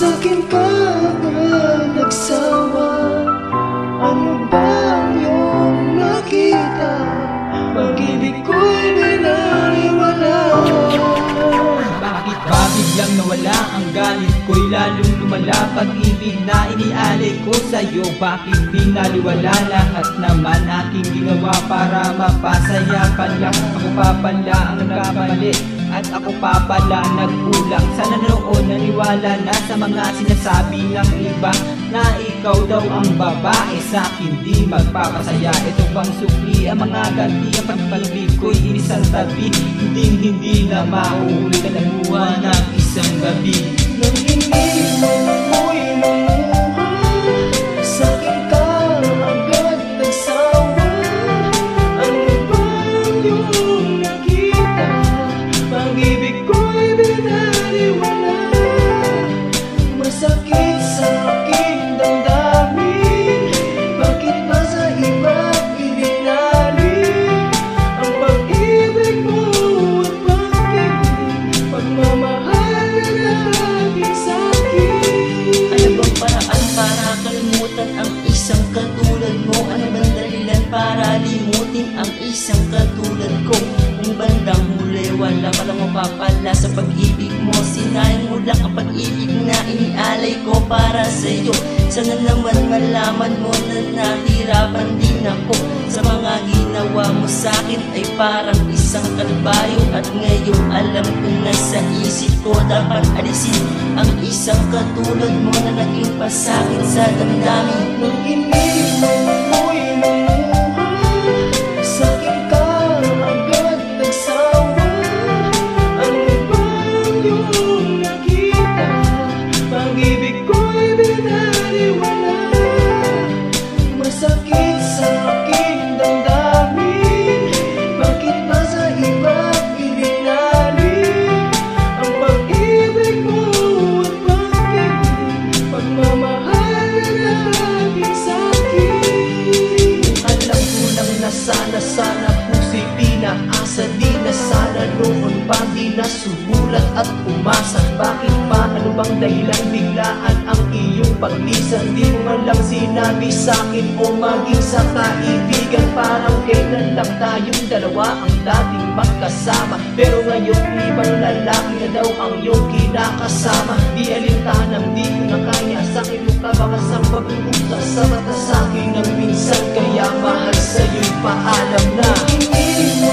Sa'kin ka agad nagsawa. Ano bang iyong nakita? Pag-ibig ko'y binaliwala. Bakit ba biglang nawala ang galit ko'y lalong lumala? Pag-ibig na inialay ko sa'yo, bakit binaliwala? Lahat naman aking ginawa para mapasaya ka lang. Ako pa pala ang nagkamali at ako pa pala nagkulang. Sana noon naniwala na sa mga sinasabi ng iba na ikaw daw ang babae sa'kin di magpapasaya. Ito bang sukli ang mga ganti? Ang pagpalubig ko'y inisang tabi, hindi na mauulit ang namuha ng isang gabi. Nang hindi mo ako'y lumuha, sa'kin ka agad nagsawa. Ano bang iyong nakita? Pag-ibig ko'y binaliwala. Masakit sa aking damdamin, bakit ba sa iba ibinalik ang pag-ibig mo at pag-ibig, pagmamahal na natin sa'kin? Ano bang paraan para kalimutan ang isang katulad mo? Ano bang dahilan para limutin ang isang katulad ko? Kung bandang huli wala palang mapapala sa pag-ibig mo, sinayang mo lang ang pag-ibig na inialay ko para sa'yo. Sana naman malaman mo na nahirapan din ako sa mga ginawa mo sa'kin ay parang isang kalbayo. At ngayon alam ko na sa isip ko dapat alisin ang isang katulad mo na naging pasakit sa damdamin. Nang hindi mo ako'y lumuha, sa'kin ka agad nagsawa. Ano bang iyong nakita? Pag-ibig ko'y binaliwala. Masakit sa aking damdamin, bakit ba sa iba ibinalik ang pag-ibig mo at pag-ibig, pagmamahal na natin sa'kin? Alam ko lang na sana puso'y pinaasa, di na sana noon pa di na sumulat at umasa. Bakit pa? Ano bang dahilan? Biglaan ang iyong paglisan. Di mo man lang sinabi sa'kin o maging sa kaibigan. Parang kailan lang tayong dalawa ang dating magkasama, pero ngayon ibang lalaki na daw ang iyong kinakasama. Di alintanang di ko na kaya, sa'kin mo ka baka sa pag-uusap sa mata sa'kin ng minsan. Kaya mahal sa'yo'y paalam na. Hindi mo